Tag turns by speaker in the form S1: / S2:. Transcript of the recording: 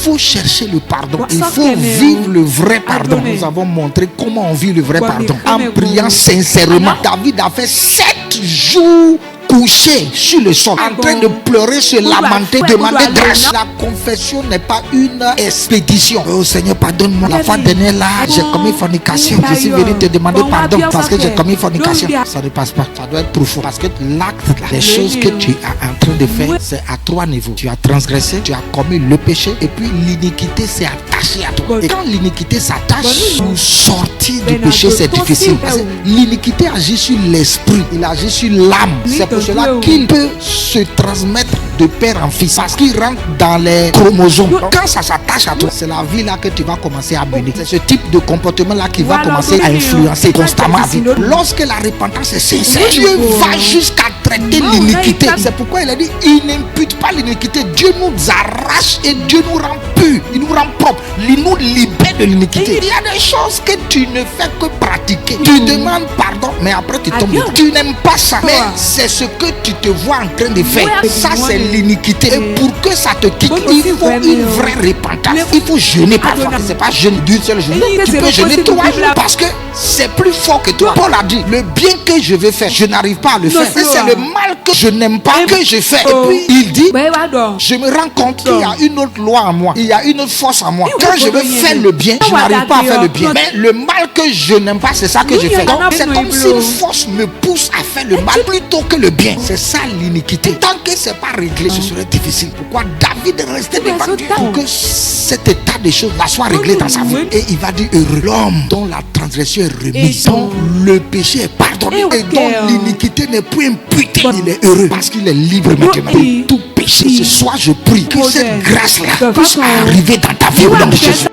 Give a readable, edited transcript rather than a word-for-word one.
S1: faut chercher le pardon. Il faut vivre le vrai pardon. Nous avons montré comment on vit le vrai pardon. En priant sincèrement. David a fait 7 jours couché sur le sol, en train de pleurer, se lamenter, demander grâce. La confession n'est pas une expédition. Oh Seigneur, pardonne-moi. La fois dernière là, j'ai commis fornication. Je suis venu te demander pardon parce que j'ai commis fornication. Ça ne passe pas. Ça doit être profond. Parce que l'acte, les choses que tu es en train de faire, c'est à 3 niveaux. Tu as transgressé, tu as commis le péché, et puis l'iniquité s'est attachée à toi. Et quand l'iniquité s'attache, pour sortir du péché, c'est difficile. Parce que l'iniquité agit sur l'esprit, il agit sur l'âme. C'est pour cela qu'il peut se transmettre de père en fils, parce qu'il rentre dans les chromosomes. Donc, quand ça s'attache à toi, c'est la vie là que tu vas commencer à mener. C'est ce type de comportement là qui va commencer à influencer constamment. Lorsque la repentance est sincère, Dieu va jusqu'à traiter l'iniquité. C'est pourquoi il a dit, il n'impute pas l'iniquité. Dieu nous arrache et Dieu nous rend purs, il nous rend propres, il nous libère de l'iniquité. Il y a des choses que tu ne fais que pratiquer. Tu demandes pardon, mais après tu tombes dedans. Tu n'aimes pas ça, mais c'est ce que tu te vois en train de faire. Ça c'est l'iniquité. Et pour que ça te quitte, il faut une vraie repentance. Il faut jeûner parfois. C'est pas jeûner d'une seule journée. Tu peux jeûner 3 jours parce que c'est plus fort que toi. Paul a dit, le bien que je veux faire, je n'arrive pas à le faire. C'est le mal que je n'aime pas que je fais. Et puis il dit, je me rends compte qu'il y a une autre loi en moi. Il y a une autre force en moi. Quand je veux faire le bien, je n'arrive pas à faire le bien. Mais le mal que je n'aime pas, c'est ça que je fais. Donc c'est comme si une force me pousse à faire le mal plutôt que le bien. C'est ça l'iniquité. Tant que c'est pas réglé, ce serait difficile. Pourquoi David est resté devant Dieu pour que cet état des choses là soit réglé dans sa vie. Et il va dire, heureux l'homme dont la transgression est remise, dont le péché est pardonné et dont l'iniquité n'est plus imputée. Il est heureux parce qu'il est libre maintenant de tout péché. Ce soir je prie que cette grâce là puisse arriver dans ta vie au nom de Jésus.